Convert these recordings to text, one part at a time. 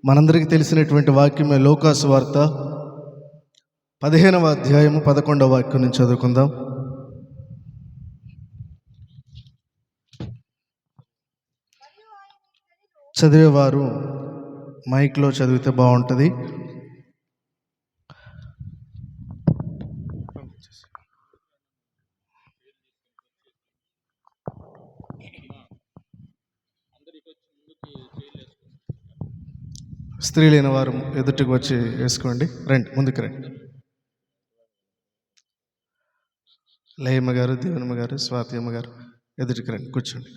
మనందరికీ తెలిసినటువంటి వాక్యమే లూకాసు వార్త 15వ అధ్యాయము 11వ వాక్యం నుంచి చదువుకుందాం. చదివేవారు మైక్లో చదివితే బాగుంటుంది. స్త్రీ లేని వారు ఎదుటికి వచ్చి వేసుకోండి. రండి, ముందుకు రండి. లయమ్మ గారు, దీవెనమ్మ గారు, స్వాతి అమ్మ గారు ఎదుటికి రండి, కూర్చోండి.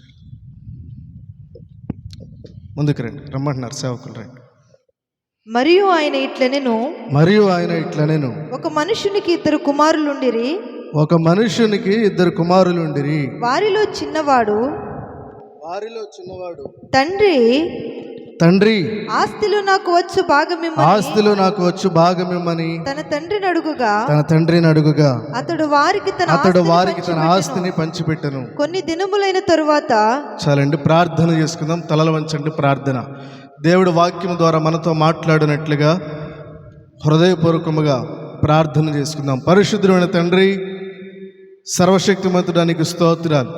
ముందుకు రండి, రమ్మంటున్నారు సేవకులు, రండి. మరియు ఆయన ఇట్లనెను, ఒక మనుషునికి ఇద్దరు కుమారులుండిరి. వారిలో చిన్నవాడు తండ్రి ఆస్తిలో నాకు వచ్చు భాగమిమ్మని తన తండ్రిని అడుగుగా అతడు వారికి తన ఆస్తిని పంచిపెట్టెను. కొన్ని దినములైన తరువాత, చాలండి, ప్రార్థన చేసుకుందాం. తలలు వంచండి. ప్రార్థన. దేవుడు వాక్యం ద్వారా మనతో మాట్లాడినట్లుగా హృదయపూర్వకముగా ప్రార్థన చేసుకుందాం. పరిశుద్ధుడైన తండ్రి, సర్వశక్తిమంతుడానికి స్తోత్రాలు.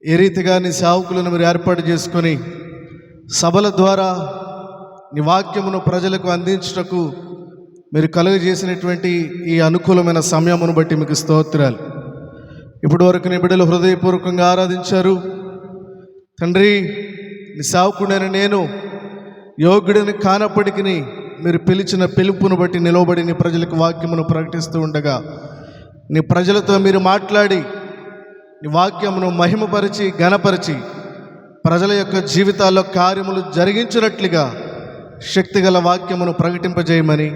ఏ రీతిగా నీ సేవకులను మీరు ఏర్పాటు చేసుకొని సభల ద్వారా నీ వాక్యమును ప్రజలకు అందించుటకు మీరు కలుగజేసినటువంటి ఈ అనుకూలమైన సమయమును బట్టి మీకు స్తోత్రాలు. ఇప్పటి వరకు నీ బిడ్డలు హృదయపూర్వకంగా ఆరాధించారు తండ్రి. నీ సేవకుడైన నేను యోగ్యుడిని కానప్పటికీ మీరు పిలిచిన పిలుపును బట్టి నిలవబడి నీ ప్రజలకు వాక్యమును ప్రకటిస్తూ ఉండగా నీ ప్రజలతో మీరు మాట్లాడి నీ వాక్యమును మహిమపరిచి ఘనపరిచి ప్రజల యొక్క జీవితాల్లో కార్యములు జరిగించినట్లుగా శక్తిగల వాక్యమును ప్రకటింపజేయమని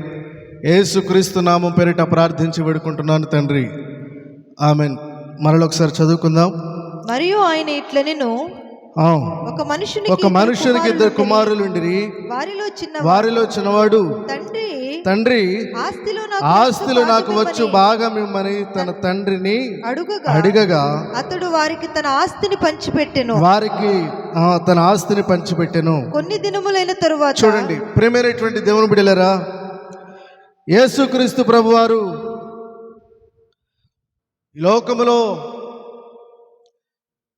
యేసుక్రీస్తు నామం పేరిట ప్రార్థించి వేడుకుంటున్నాను తండ్రి, ఆమెన్. మరొకసారి చదువుకుందాం. మరియు ఆయన ఇట్లనెను, ఒక మనుషునికి ఇద్దరు కుమారులుండిరి. వారిలో చిన్నవాడు తండ్రి ఆస్తిలో నాకు వచ్చు భాగమిమ్మని తన తండ్రిని అడుగగా అతడు వారికి తన ఆస్తిని పంచిపెట్టెను. కొన్ని దినములైన తరువాత, చూడండి ప్రియమైనటువంటి దేవుని బిడ్డలారా, యేసుక్రీస్తు ప్రభువారు లోకములో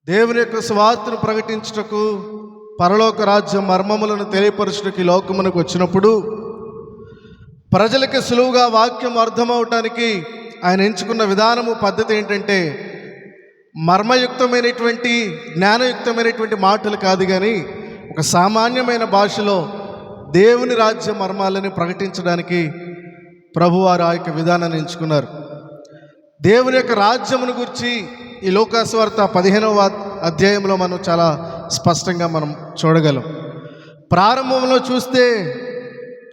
దేవుని యొక్క సువార్తను ప్రకటించుటకు, పరలోక రాజ్యం మర్మములను తెలియపరచుటకు ఈ లోకమునకు వచ్చినప్పుడు ప్రజలకి సులువుగా వాక్యం అర్థమవటానికి ఆయన ఎంచుకున్న విధానము, పద్ధతి ఏంటంటే మర్మయుక్తమైనటువంటి జ్ఞానయుక్తమైనటువంటి మాటలు కాదు, కానీ ఒక సామాన్యమైన భాషలో దేవుని రాజ్య మర్మాలని ప్రకటించడానికి ప్రభువారు ఆ యొక్క విధానాన్ని ఎంచుకున్నారు. దేవుని యొక్క రాజ్యమును గురించి ఈ లూకాసు వార్త 15వ అధ్యాయంలో మనం చాలా స్పష్టంగా మనం చూడగలం. ప్రారంభంలో చూస్తే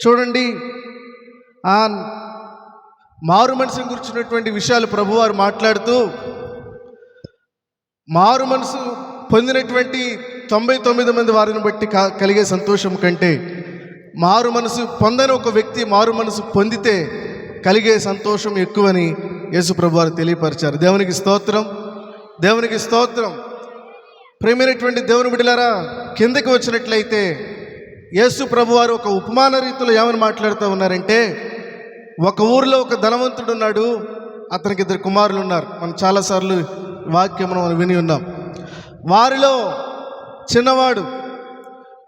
చూడండి, ఆ మారు మనసును గురించినటువంటి విషయాలు ప్రభువారు మాట్లాడుతూ, మారు మనసు పొందినటువంటి 99 మంది వారిని బట్టి కలిగే సంతోషం కంటే మారు మనసు పొందని ఒక వ్యక్తి మారు మనసు పొందితే కలిగే సంతోషం ఎక్కువని యేసు ప్రభువారు తెలియపరిచారు. దేవునికి స్తోత్రం, దేవునికి స్తోత్రం. ప్రేమైనటువంటి దేవుని బిడ్డలారా, కిందకి వచ్చినట్లయితే యేసు ప్రభువారు ఒక ఉపమాన రీతిలో ఏమని మాట్లాడుతూ ఉన్నారంటే, ఒక ఊరిలో ఒక ధనవంతుడు ఉన్నాడు, అతనికి ఇద్దరు కుమారులు ఉన్నారు. మనం చాలాసార్లు వాక్యమును మనం విని ఉన్నాం. వారిలో చిన్నవాడు,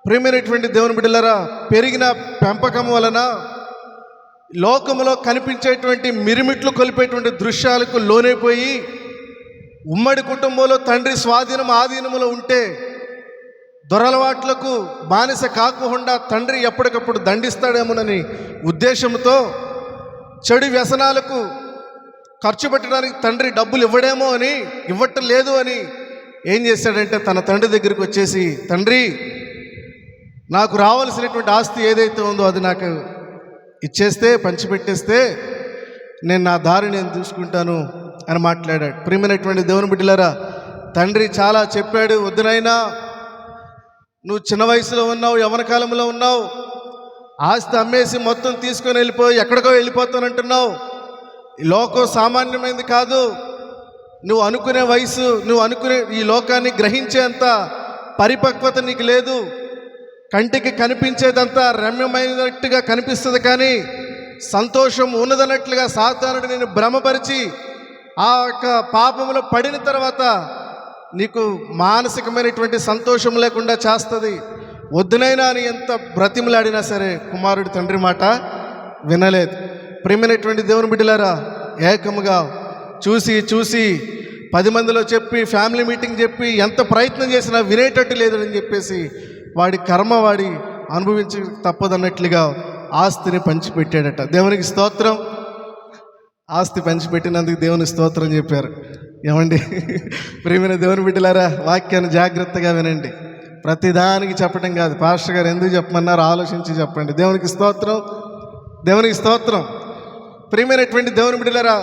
ప్రేమైనటువంటి దేవుని బిడ్డలారా, పెరిగిన పెంపకం వలన లోకములో కనిపించేటువంటి మిరిమిట్లు కొలిపేటువంటి దృశ్యాలకు లోనైపోయి ఉమ్మడి కుటుంబంలో తండ్రి స్వాధీనం ఆధీనములో ఉంటే దొరలవాట్లకు బానిస కాకుండా తండ్రి ఎప్పటికప్పుడు దండిస్తాడేమోనని ఉద్దేశంతో, చెడు వ్యసనాలకు ఖర్చు పెట్టడానికి తండ్రి డబ్బులు ఇవ్వటం లేదు అని ఏం చేశాడంటే తన తండ్రి దగ్గరికి వచ్చేసి, తండ్రి నాకు రావాల్సినటువంటి ఆస్తి ఏదైతే ఉందో అది నాకు ఇచ్చేస్తే, పంచిపెట్టేస్తే నేను నా దారి నేను చూసుకుంటాను అని మాట్లాడాడు. ప్రియమైనటువంటి దేవుని బిడ్డలారా, తండ్రి చాలా చెప్పాడు, వద్దునైనా నువ్వు చిన్న వయసులో ఉన్నావు, యవ్వన కాలంలో ఉన్నావు, ఆస్తి అమ్మేసి మొత్తం తీసుకొని వెళ్ళిపోయి ఎక్కడికో వెళ్ళిపోతానంటున్నావు. ఈ లోకం సామాన్యమైనది కాదు. నువ్వు అనుకునే వయసు, నువ్వు అనుకునే ఈ లోకాన్ని గ్రహించేంత పరిపక్వత నీకు లేదు. కంటికి కనిపించేదంతా రమ్యమైనట్టుగా కనిపిస్తుంది, కానీ సంతోషం ఉన్నదన్నట్లుగా సాతానుడు నేను భ్రమపరిచి ఆ యొక్క పాపములో పడిన తర్వాత నీకు మానసికమైనటువంటి సంతోషం లేకుండా చేస్తుంది. వద్దునైనా అని ఎంత బ్రతిమలాడినా సరే కుమారుడు తండ్రి మాట వినలేదు. ప్రియమైనటువంటి దేవుని బిడ్డలారా, ఏకముగా చూసి 10 మందిలో చెప్పి ఫ్యామిలీ మీటింగ్ చెప్పి ఎంత ప్రయత్నం చేసినా వినేటట్టు లేదని చెప్పేసి వాడి కర్మ వాడి అనుభవించి తప్పదన్నట్లుగా ఆస్తిని పంచిపెట్టాడట. దేవునికి స్తోత్రం. ఆస్తి పంచిపెట్టినందుకు దేవునికి స్తోత్రం చెప్పారు. ఏమండి ప్రియమైన దేవుని బిడ్డలారా, వాక్యాన్ని జాగ్రత్తగా వినండి. ప్రతిదానికి చెప్పడం కాదు. పాస్టర్ గారు ఎందుకు చెప్పమన్నారు ఆలోచించి చెప్పండి. దేవునికి స్తోత్రం, దేవునికి స్తోత్రం. ప్రియమైనటువంటి దేవుని బిడ్డలారా,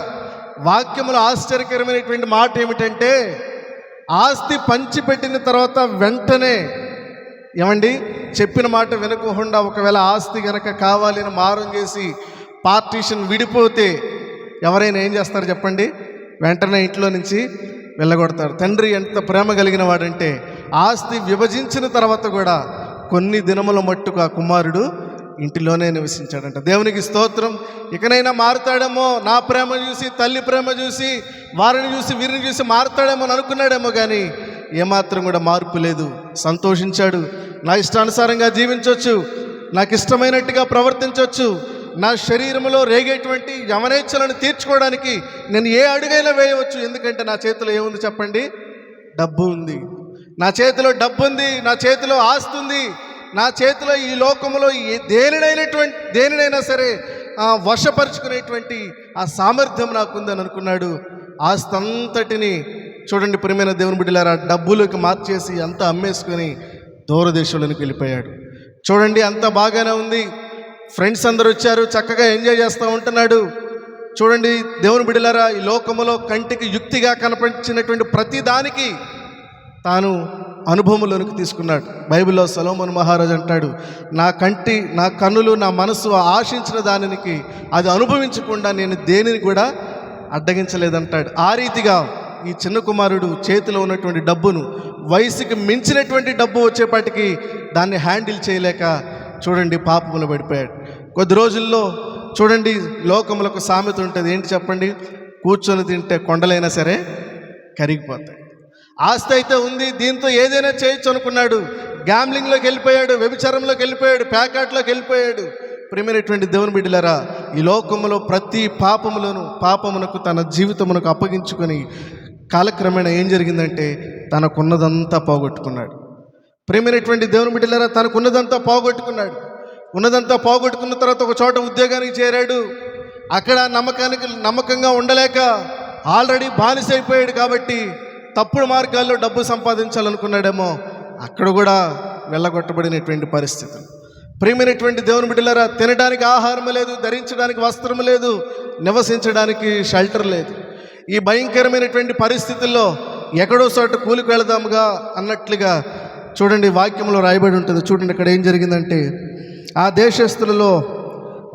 వాక్యములో ఆశ్చర్యకరమైనటువంటి మాట ఏమిటంటే, ఆస్తి పంచిపెట్టిన తర్వాత వెంటనే ఏమండి చెప్పిన మాట వినకుండా ఒకవేళ ఆస్తి గనక కావాలి అని మారం చేసి పార్టీషన్ విడిపోతే ఎవరైనా ఏం చేస్తారు చెప్పండి? వెంటనే ఇంట్లో నుంచి వెళ్ళగొడతారు. తండ్రి ఎంత ప్రేమ కలిగిన వాడంటే ఆస్తి విభజించిన తర్వాత కూడా కొన్ని దినముల మట్టుకు ఆ కుమారుడు ఇంటిలోనే నివసించాడంట. దేవునికి స్తోత్రం. ఇకనైనా మారుతాడేమో, నా ప్రేమ చూసి తల్లి ప్రేమ చూసి వారిని చూసి వీరిని చూసి మారుతాడేమో అని అనుకున్నాడేమో, కానీ ఏమాత్రం కూడా మార్పు లేదు. సంతోషించాడు. నా ఇష్టానుసారంగా జీవించవచ్చు, నాకు ఇష్టమైనట్టుగా ప్రవర్తించవచ్చు, నా శరీరంలో రేగేటువంటి యవనేచ్ఛలను తీర్చుకోవడానికి నేను ఏ అడుగైనా వేయవచ్చు. ఎందుకంటే నా చేతిలో ఏముంది చెప్పండి? డబ్బు ఉంది. నా చేతిలో డబ్బు ఉంది, నా చేతిలో ఆస్తి ఉంది, నా చేతిలో ఈ లోకంలో దేనినైనా సరే వశపరుచుకునేటువంటి ఆ సామర్థ్యం నాకుందని అనుకున్నాడు. ఆస్తి అంతటిని చూడండి ప్రియమైన దేవుని బిడ్డలారా, డబ్బులకు మార్చేసి అంతా అమ్మేసుకొని దూరదేశంలోనికి వెళ్ళిపోయాడు. చూడండి, అంత బాగానే ఉంది. ఫ్రెండ్స్ అందరూ వచ్చారు, చక్కగా ఎంజాయ్ చేస్తూ ఉంటున్నాడు. చూడండి దేవుని బిడ్డలారా, ఈ లోకములో కంటికి యుక్తిగా కనిపించినటువంటి ప్రతి దానికి తాను అనుభవంలోనికి తీసుకున్నాడు. బైబిల్లో సొలొమోను మహారాజు అంటాడు, నా కన్నులు నా మనసు ఆశించిన దానికి అది అనుభవించకుండా నేను దేనిని కూడా అడ్డగించలేదంటాడు. ఆ రీతిగా ఈ చిన్న కుమారుడు చేతిలో ఉన్నటువంటి డబ్బును, వయసుకి మించినటువంటి డబ్బు వచ్చేపాటికి దాన్ని హ్యాండిల్ చేయలేక చూడండి పాపములో పడిపోయాడు. కొద్ది రోజుల్లో చూడండి లోకములకు సామెత ఉంటుంది, ఏంటి చెప్పండి? కూర్చొని తింటే కొండలైనా సరే కరిగిపోతాయి. ఆస్తి అయితే ఉంది, దీంతో ఏదైనా చేయొచ్చు అనుకున్నాడు. గ్యాంబ్లింగ్లోకి వెళ్ళిపోయాడు, వ్యభిచారంలోకి వెళ్ళిపోయాడు, ప్యాకాట్లోకి వెళ్ళిపోయాడు. ప్రియమైనటువంటి దేవుని బిడ్డలారా, ఈ లోకములో ప్రతి పాపమునకు తన జీవితమునకు అప్పగించుకొని కాలక్రమేణా ఏం జరిగిందంటే తనకున్నదంతా పోగొట్టుకున్నాడు. ప్రియమైనటువంటి దేవుని బిడ్డలారా, తనకున్నదంతా పోగొట్టుకున్నాడు. ఉన్నదంతా పోగొట్టుకున్న తర్వాత ఒక చోట ఉద్యోగానికి చేరాడు. అక్కడ నమ్మకంగా ఉండలేక ఆల్రెడీ బానిసైపోయాడు కాబట్టి తప్పుడు మార్గాల్లో డబ్బు సంపాదించాలనుకున్నాడేమో, అక్కడ కూడా వెళ్ళగొట్టబడినటువంటి పరిస్థితులు. ప్రియమైనటువంటి దేవుని బిడ్డలారా, తినడానికి ఆహారం లేదు, ధరించడానికి వస్త్రం లేదు, నివసించడానికి షెల్టర్ లేదు. ఈ భయంకరమైనటువంటి పరిస్థితుల్లో ఎక్కడో చోట కూలికి వెళదాముగా అన్నట్లుగా చూడండి వాక్యంలో రాయబడి ఉంటుంది. చూడండి ఇక్కడ ఏం జరిగిందంటే, ఆ దేశస్తులలో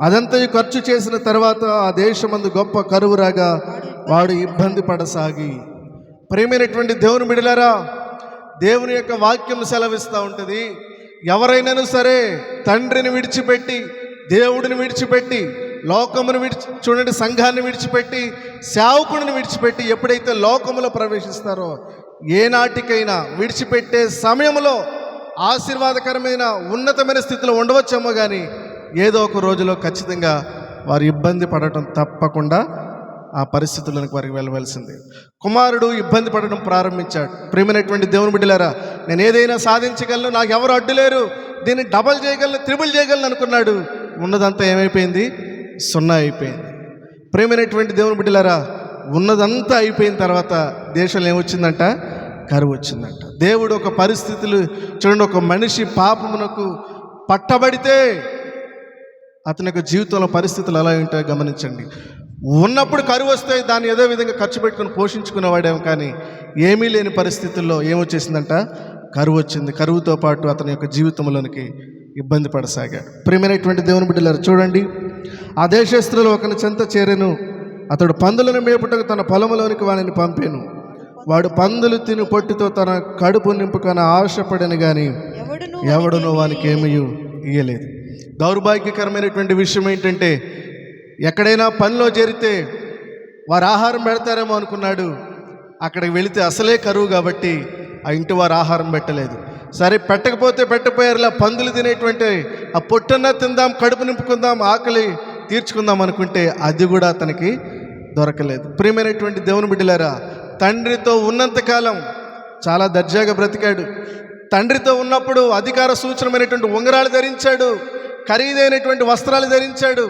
అదంతయు ఖర్చు చేసిన తర్వాత ఆ దేశమందు గొప్ప కరువు రాగా వాడు ఇబ్బంది పడసాగి. ప్రియమైనటువంటి దేవుని బిడ్డలారా, దేవుని యొక్క వాక్యం సెలవిస్తూ ఉంటుంది, ఎవరైనాను సరే తండ్రిని విడిచిపెట్టి, దేవుడిని విడిచిపెట్టి, లోకమును చూడండి సంఘాన్ని విడిచిపెట్టి, సేవకుడిని విడిచిపెట్టి ఎప్పుడైతే లోకములో ప్రవేశిస్తారో, ఏనాటికైనా విడిచిపెట్టే సమయంలో ఆశీర్వాదకరమైన ఉన్నతమైన స్థితిలో ఉండవచ్చేమో, కానీ ఏదో ఒక రోజులో ఖచ్చితంగా వారు ఇబ్బంది పడటం తప్పకుండా ఆ పరిస్థితులకు వారికి వెళ్ళవలసింది. కుమారుడు ఇబ్బంది పడడం ప్రారంభించాడు. ప్రియమైనటువంటి దేవుని బిడ్డలారా, నేను ఏదైనా సాధించగలను, నాకు ఎవరు అడ్డులేరు, దీన్ని డబల్ చేయగలను, త్రిబుల్ చేయగలను అనుకున్నాడు. ఉన్నదంతా ఏమైపోయింది? సున్నా అయిపోయింది. ప్రియమైనటువంటి దేవుని బిడ్డలారా, ఉన్నదంతా అయిపోయిన తర్వాత దేశంలో ఏమొచ్చిందంట? కరువు వచ్చిందంట. దేవుడు ఒక పరిస్థితులు చూడండి, ఒక మనిషి పాపమునకు పట్టబడితే అతని యొక్క జీవితంలో పరిస్థితులు ఎలా ఉంటాయో గమనించండి. ఉన్నప్పుడు కరువు వస్తే దాన్ని ఏదో విధంగా ఖర్చు పెట్టుకుని పోషించుకునేవాడేమో, కానీ ఏమీ లేని పరిస్థితుల్లో ఏమొచ్చేసిందంట? కరువు వచ్చింది. కరువుతో పాటు అతని యొక్క జీవితంలోనికి ఇబ్బంది పడసాగాడు. ప్రియమైనటువంటి దేవుని బిడ్డలారా, చూడండి, ఆ దేశస్తులు ఒకని చెంత చేరెను. అతడు పందులను మేపుటకు తన పొలంలోనికి వాడిని పంపాను. వాడు పందులు తిని పొట్టుతో తన కడుపు నింపుకొని ఆశపడను గాని ఎవడును ఎవడును వానికి ఏమీ ఇయ్యలేదు. దౌర్భాగ్యకరమైనటువంటి విషయం ఏంటంటే, ఎక్కడైనా పనిలో చేరితే వారు ఆహారం పెడతారేమో అనుకున్నాడు. అక్కడికి వెళితే అసలే కరువు కాబట్టి ఆ ఇంటి వారు ఆహారం పెట్టలేదు. సరే పెట్టకపోతే పెట్టపోయారులా, పందులు తినేటువంటి ఆ పొట్టన్నా తిందాం, కడుపు నింపుకుందాం, ఆకలి తీర్చుకుందాం అనుకుంటే అది కూడా అతనికి దొరకలేదు. ప్రియమైనటువంటి దేవుని బిడ్డలారా, తండ్రితో ఉన్నంతకాలం చాలా దర్జాగా బ్రతికాడు. తండ్రితో ఉన్నప్పుడు అధికార సూచనమైనటువంటి ఉంగరాలు ధరించాడు, ఖరీదైనటువంటి వస్త్రాలు ధరించాడు.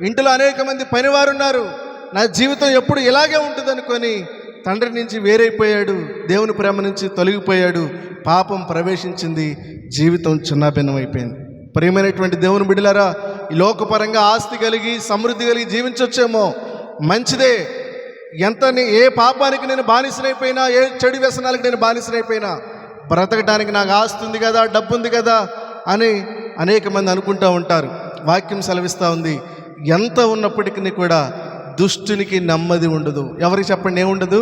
ఇంటిలో అనేక మంది పనివారు ఉన్నారు, నా జీవితం ఎప్పుడు ఇలాగే ఉంటుంది అనుకొని తండ్రి నుంచి వేరైపోయాడు, దేవుని ప్రేమ నుంచి తొలగిపోయాడు. పాపం ప్రవేశించింది, జీవితం చిన్నాభిన్నమైపోయింది. ప్రియమైనటువంటి దేవుని బిడ్డలారా, ఈ లోకపరంగా ఆస్తి కలిగి సమృద్ధి కలిగి జీవించవచ్చేమో, మంచిదే. ఏ పాపానికి నేను బానిసనైపోయినా, ఏ చెడు వ్యసనాలకు నేను బానిసనైపోయినా, బ్రతకడానికి నాకు ఆస్తి ఉంది కదా, డబ్బు ఉంది కదా అని అనేక మంది అనుకుంటూ ఉంటారు. వాక్యం సెలవిస్తూ ఉంది, ఎంత ఉన్నప్పటికీ కూడా దుష్టునికి నెమ్మది ఉండదు. ఎవరికి చెప్పండి, ఏముండదు?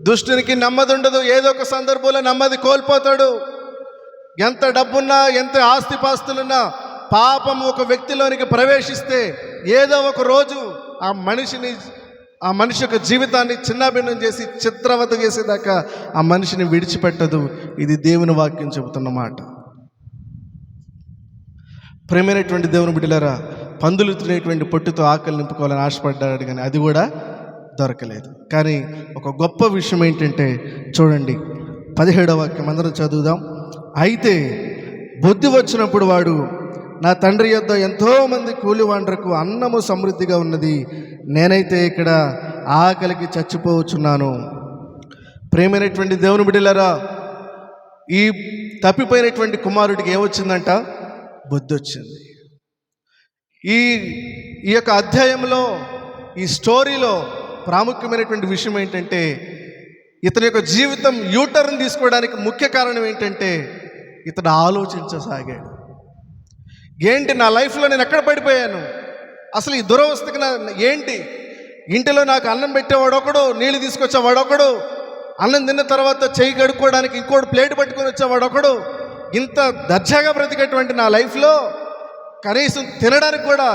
దుష్టునికి నెమ్మది ఉండదు. ఏదో ఒక సందర్భంలో నెమ్మది కోల్పోతాడు. ఎంత డబ్బున్నా, ఎంత ఆస్తిపాస్తులున్నా, పాపం ఒక వ్యక్తిలోనికి ప్రవేశిస్తే ఏదో ఒక రోజు ఆ మనిషి యొక్క జీవితాన్ని చిన్నాభిన్నం చేసి చిత్రవత చేసేదాకా ఆ మనిషిని విడిచిపెట్టదు. ఇది దేవుని వాక్యం చెబుతున్న మాట. ప్రేమైనటువంటి దేవుని బిడ్డలారా, పందులు తినేటువంటి పొట్టుతో ఆకలి నింపుకోవాలని ఆశపడ్డాడు, కానీ అది కూడా దొరకలేదు. కానీ ఒక గొప్ప విషయం ఏంటంటే చూడండి, 17వ వాక్యం అందరం చదువుదాం. అయితే బుద్ధి వచ్చినప్పుడు వాడు, నా తండ్రి యొద్ద ఎంతోమంది కూలివాండ్రకు అన్నము సమృద్ధిగా ఉన్నది, నేనైతే ఇక్కడ ఆకలికి చచ్చిపోవచ్చున్నాను. ప్రేమైనటువంటి దేవుని బిడ్డలారా, ఈ తప్పిపోయినటువంటి కుమారుడికి ఏమొచ్చిందంట? బుద్ధి వచ్చింది. ఈ యొక్క అధ్యాయంలో, ఈ స్టోరీలో ప్రాముఖ్యమైనటువంటి విషయం ఏంటంటే, ఇతని యొక్క జీవితం యూటర్న్ తీసుకోవడానికి ముఖ్య కారణం ఏంటంటే, ఇతడు ఆలోచించసాగాడు. ఏంటి నా లైఫ్లో నేను ఎక్కడ పడిపోయాను, అసలు ఈ దురవస్థకి ఏంటి? ఇంటిలో నాకు అన్నం పెట్టేవాడు ఒకడు, నీళ్ళు తీసుకొచ్చేవాడు ఒకడు, అన్నం తిన్న తర్వాత చెయ్యి కడుక్కోవడానికి ఇంకోటి ప్లేట్ పట్టుకొని వచ్చేవాడు ఒకడు. ఇంత దర్జాగా బ్రతికేటువంటి నా లైఫ్లో కనీసం తినడానికి కూడా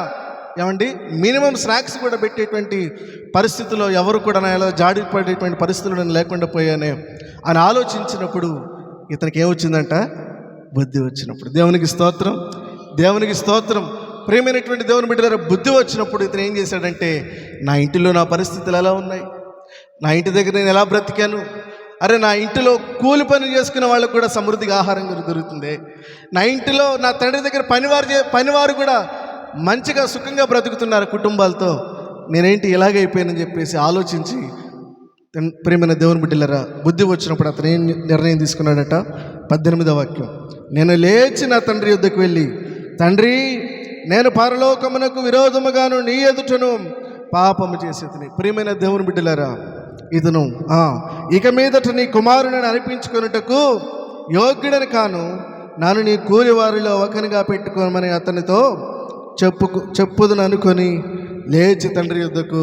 మినిమం స్నాక్స్ కూడా పెట్టేటువంటి పరిస్థితుల్లో ఎవరు కూడా నా ఇలా జాడి పడేటువంటి పరిస్థితులు నేను లేకుండా పోయానే అని ఆలోచించినప్పుడు ఇతనికి ఏమొచ్చిందంట? బుద్ధి వచ్చినప్పుడు. దేవునికి స్తోత్రం, దేవునికి స్తోత్రం. ప్రియమైనటువంటి దేవుని బిడ్డలారా, బుద్ధి వచ్చినప్పుడు ఇతను ఏం చేశాడంటే, నా ఇంటిలో నా పరిస్థితులు ఎలా ఉన్నాయి, నా ఇంటి దగ్గర నేను ఎలా బ్రతికాను, అరే నా ఇంటిలో కూలి పని చేసుకునే వాళ్ళకు కూడా సమృద్ధిగా ఆహారం దొరుకుతుంది, నా ఇంటిలో నా తండ్రి దగ్గర పనివారు కూడా మంచిగా సుఖంగా బ్రతుకుతున్నారు కుటుంబాలతో, నేనేంటి ఇలాగైపోయానని చెప్పేసి ఆలోచించి, ప్రియమైన దేవుని బిడ్డలారా, బుద్ధి వచ్చినప్పుడు అతను ఏం నిర్ణయం తీసుకున్నాడట? 18వ వాక్యం, నేను లేచి నా తండ్రి యొద్దకు వెళ్ళి, తండ్రి, నేను పరలోకమునకు విరోధముగాను నీ ఎదుటను పాపము చేసేది. ప్రియమైన దేవుని బిడ్డలారా, ఇతను ఇక మీదట నీ కుమారుని అనిపించుకున్నటకు యోగ్యుడని కాను, నన్ను నీ కూలి వారిలో ఒకనిగా పెట్టుకోమని అతనితో చెప్పుదును అనుకొని లేచి తండ్రి యొద్దకు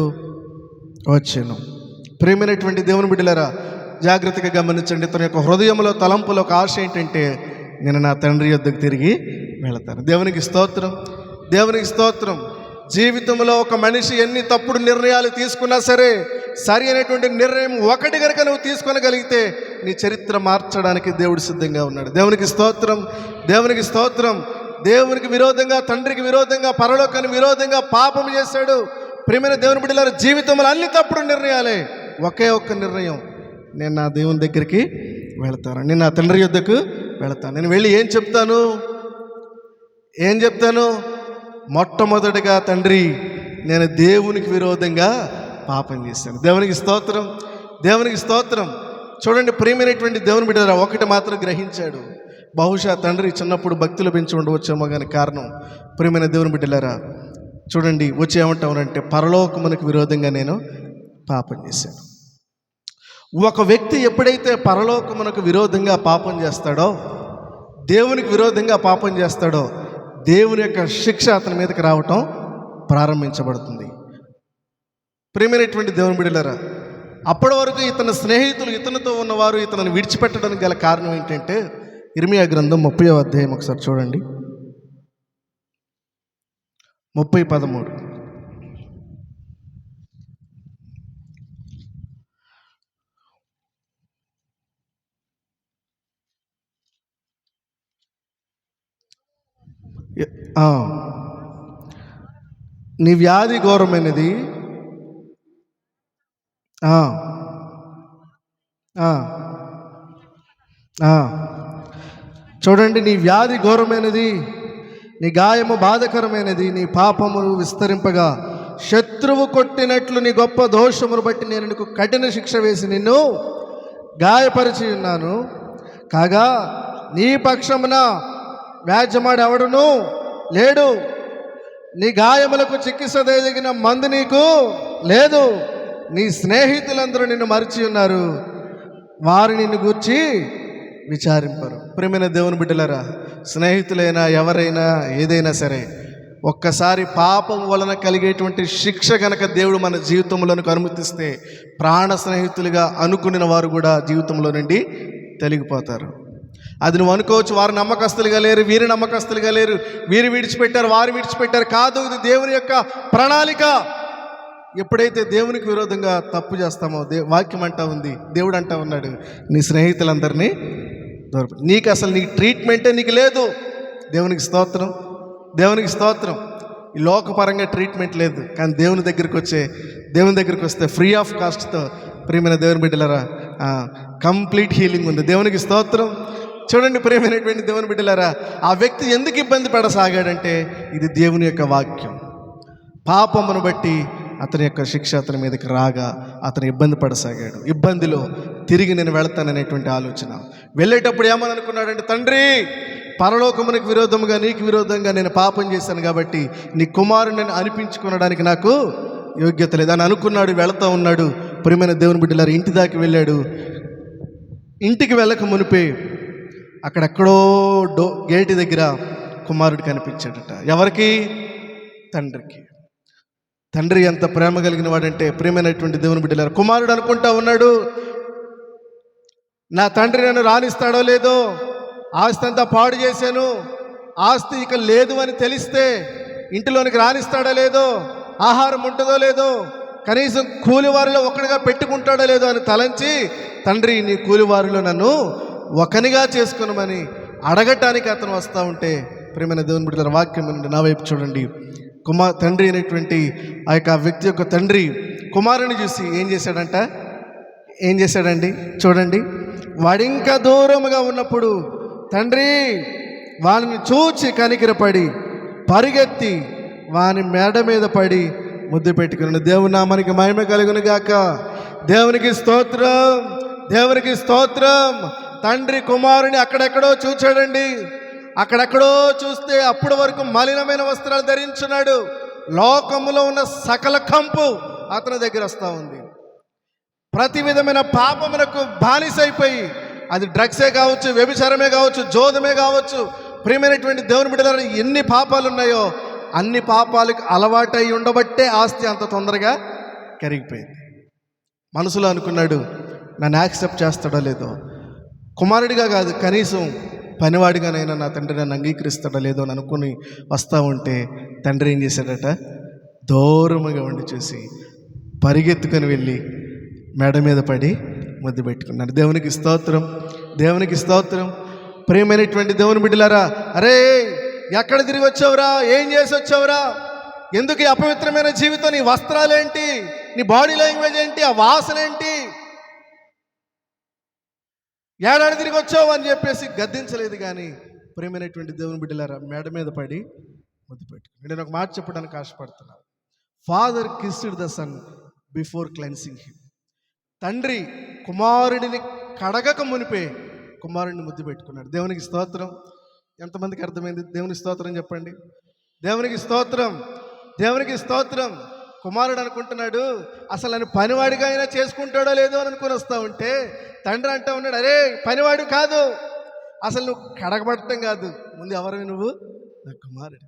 వచ్చాను. ప్రియమైనటువంటి దేవుని బిడ్డలారా, జాగ్రత్తగా గమనించండి. తన యొక్క హృదయంలో తలంపులో ఒక ఆశ ఏంటంటే, నేను నా తండ్రి యొద్దకు తిరిగి వెళతాను. దేవునికి స్తోత్రం, దేవునికి స్తోత్రం. జీవితంలో ఒక మనిషి ఎన్ని తప్పుడు నిర్ణయాలు తీసుకున్నా సరే, సరి అయినటువంటి నిర్ణయం ఒకటి కనుక నువ్వు తీసుకొనగలిగితే నీ చరిత్ర మార్చడానికి దేవుడు సిద్ధంగా ఉన్నాడు. దేవునికి స్తోత్రం, దేవునికి స్తోత్రం. దేవునికి విరోధంగా, తండ్రికి విరోధంగా, పరలోకానికి విరోధంగా పాపం చేశాడు. ప్రియమైన దేవుని బిడ్డలారా, జీవితంలో అన్ని తప్పుడు నిర్ణయాలే. ఒకే ఒక్క నిర్ణయం, నేను నా దేవుని దగ్గరికి వెళతాను, నేను నా తండ్రి యొద్దకు వెళతాను. నేను వెళ్ళి ఏం చెప్తాను? మొట్టమొదటిగా, తండ్రి, నేను దేవునికి విరోధంగా పాపం చేశాను. దేవునికి స్తోత్రం, దేవునికి స్తోత్రం. చూడండి ప్రియమైనటువంటి దేవుని బిడ్డలారా, ఒకటి మాత్రం గ్రహించాడు. బహుశా తండ్రి చిన్నప్పుడు భక్తులు పెంచి ఉండవచ్చేమో కానీ కారణం, ప్రియమైన దేవుని బిడ్డలారా, చూడండి వచ్చి ఏమంటామనంటే, పరలోకమునకు విరోధంగా నేను పాపం చేశాను. ఒక వ్యక్తి ఎప్పుడైతే పరలోకమునకు విరోధంగా పాపం చేస్తాడో, దేవునికి విరోధంగా పాపం చేస్తాడో, దేవుని యొక్క శిక్ష అతని మీదకి రావటం ప్రారంభించబడుతుంది. ప్రియమైనటువంటి దేవుని బిడ్డలారా, అప్పటి వరకు ఇతని స్నేహితులు, ఇతనితో ఉన్నవారు ఇతనిని విడిచిపెట్టడానికి గల కారణం ఏంటంటే, ఇర్మియా గ్రంథం 30వ అధ్యాయం ఒకసారి చూడండి. 30:13. నీ వ్యాధి ఘోరమైనది. చూడండి, నీ వ్యాధి ఘోరమైనది, నీ గాయము బాధకరమైనది, నీ పాపములు విస్తరింపగా శత్రువు కొట్టినట్లు నీ గొప్ప దోషమును బట్టి నేను నీకు కఠిన శిక్ష వేసి నిన్ను గాయపరిచి ఉన్నాను. కాగా నీ పక్షమున వ్యాజ్యమాడు ఎవడును లేడు, నీ గాయములకు చికిత్స చేయదగిన మందు నీకు లేదు. నీ స్నేహితులందరూ నిన్ను మరిచి ఉన్నారు, వారు నిన్ను గూర్చి విచారింపరు. ప్రియమైన దేవుని బిడ్డలారా, స్నేహితులైనా ఎవరైనా ఏదైనా సరే, ఒక్కసారి పాపం వలన కలిగేటువంటి శిక్ష గనక దేవుడు మన జీవితంలోనికి అనుమతిస్తే ప్రాణ స్నేహితులుగా అనుకున్న వారు కూడా జీవితంలో నుండి తొలగిపోతారు. అది నువ్వు అనుకోవచ్చు, వారు నమ్మకస్తులుగా లేరు, వీరు నమ్మకస్తులుగా లేరు, వీరు విడిచిపెట్టారు, వారు విడిచిపెట్టారు. కాదు, ఇది దేవుని యొక్క ప్రణాళిక. ఎప్పుడైతే దేవునికి విరోధంగా తప్పు చేస్తామో వాక్యం అంటా ఉంది, దేవుడు అంటా ఉన్నాడు, నీ స్నేహితులందరినీ నీకు అసలు నీ ట్రీట్మెంటే నీకు లేదు. దేవునికి స్తోత్రం, దేవునికి స్తోత్రం. ఈ లోకపరంగా ట్రీట్మెంట్ లేదు, కానీ దేవుని దగ్గరికి వస్తే ఫ్రీ ఆఫ్ కాస్ట్తో ప్రియమైన దేవుని బిడ్డలారా కంప్లీట్ హీలింగ్ ఉంది. దేవునికి స్తోత్రం. చూడండి ప్రియమైనటువంటి దేవుని బిడ్డలారా, ఆ వ్యక్తి ఎందుకు ఇబ్బంది పడసాగాడంటే ఇది దేవుని యొక్క వాక్యం. పాపమును బట్టి అతని యొక్క శిక్ష అతని మీదకి రాగా అతను ఇబ్బంది పడసాగాడు. ఇబ్బందిలో తిరిగి నేను వెళతాననేటువంటి ఆలోచన. వెళ్ళేటప్పుడు ఏమని అనుకున్నాడంటే, తండ్రి, పరలోకమునికి విరోధముగా నీకు విరోధంగా నేను పాపం చేశాను కాబట్టి నీ కుమారుని అనిపించుకోవడానికి నాకు యోగ్యత లేదు అని అనుకున్నాడు. వెళతా ఉన్నాడు. ప్రియమైన దేవుని బిడ్డలారా, ఇంటి దాకా వెళ్ళాడు. ఇంటికి వెళ్ళక మునిపే అక్కడెక్కడో గేటు దగ్గర కుమారుడు కనిపించాడట. ఎవరికి? తండ్రికి. తండ్రి ఎంత ప్రేమ కలిగిన వాడంటే, ప్రేమైనటువంటి దేవుని బిడ్డలారా, కుమారుడు అనుకుంటా ఉన్నాడు, నా తండ్రి నన్ను రాణిస్తాడో లేదో, ఆస్తి అంతా పాడు చేశాను, ఆస్తి ఇక లేదు అని తెలిస్తే ఇంటిలోనికి రాణిస్తాడో లేదో, ఆహారం ఉంటుందో లేదో, కనీసం కూలివారిలో ఒక్కడిగా పెట్టుకుంటాడో లేదో అని తలంచి, తండ్రి నీ కూలివారిలో నన్ను ఒకనిగా చేసుకునమని అడగటానికి అతను వస్తూ ఉంటే, ప్రియమైన దేవుని బిడ్డలారా, వాక్యం నుండి నా వైపు చూడండి. తండ్రి అయినటువంటి ఆ యొక్క వ్యక్తి యొక్క తండ్రి కుమారుని చూసి ఏం చేశాడండి చూడండి. వాడింకా దూరముగా ఉన్నప్పుడు తండ్రి వాడిని చూచి కనికరపడి పరిగెత్తి వాని మెడ మీద పడి ముద్దు పెట్టుకుని, దేవుని నామానికి మహిమ కలుగును గాక. దేవునికి స్తోత్రం, దేవునికి స్తోత్రం. తండ్రి కుమారుని అక్కడెక్కడో చూచాడండి. అక్కడెక్కడో చూస్తే అప్పటి వరకు మలినమైన వస్త్రాలు ధరించున్నాడు. లోకములో ఉన్న సకల కంపు అతని దగ్గర వస్తూ ఉంది. ప్రతి విధమైన పాపమునకు బానిసైపోయి, అది డ్రగ్సే కావచ్చు, వ్యభిచారమే కావచ్చు, జోదమే కావచ్చు, ప్రియమైనటువంటి దేవుని బిడ్డలారా, ఎన్ని పాపాలు ఉన్నాయో అన్ని పాపాలకు అలవాటై ఉండబట్టే ఆస్తి అంత తొందరగా కరిగిపోయింది. మనసులో అనుకున్నాడు, నన్ను యాక్సెప్ట్ చేస్తాడో లేదో, కుమారుడిగా కాదు కనీసం పనివాడిగానైనా నా తండ్రి నన్ను అంగీకరిస్తాడో లేదో అని అనుకుని వస్తూ ఉంటే తండ్రి ఏం చేశాడట, దూరముగా ఉండి చూసి పరిగెత్తుకొని వెళ్ళి మెడ మీద పడి ముద్దు పెట్టుకున్నాడు. దేవునికి స్తోత్రం, దేవునికి స్తోత్రం. ప్రియమైనటువంటి దేవుని బిడ్డలారా, అరే ఎక్కడ తిరిగి వచ్చావురా, ఏం చేసి వచ్చావురా, ఎందుకు ఈ అపవిత్రమైన జీవితం, నీ వస్త్రాలేంటి, నీ బాడీ లాంగ్వేజ్ ఏంటి, ఆ వాసన ఏంటి, ఏడాది తిరిగి వచ్చావు అని చెప్పేసి గద్దించలేదు. కానీ ప్రియమైనటువంటి దేవుని బిడ్డలారా, మెడ మీద పడి ముద్దు పెట్టుకుని నేను ఒక మాట చెప్పడానికి ఆశపడుతున్నాను. Father kissed the son before cleansing him. తండ్రి కుమారుడిని కడగక మునిపే కుమారుడిని ముద్దు పెట్టుకున్నాడు. దేవునికి స్తోత్రం. ఎంతమందికి అర్థమైంది? దేవునికి స్తోత్రం చెప్పండి. దేవునికి స్తోత్రం, దేవునికి స్తోత్రం. కుమారుడు అనుకుంటున్నాడు, అసలు నన్ను పనివాడిగా అయినా చేసుకుంటాడో లేదో అని అనుకుని వస్తూ ఉంటే తండ్రి అంటూ ఉన్నాడు, అరే పనివాడు కాదు, అసలు నువ్వు కడగబడటం కాదు, ముందు ఎవరివి నువ్వు, నా కుమారుడు.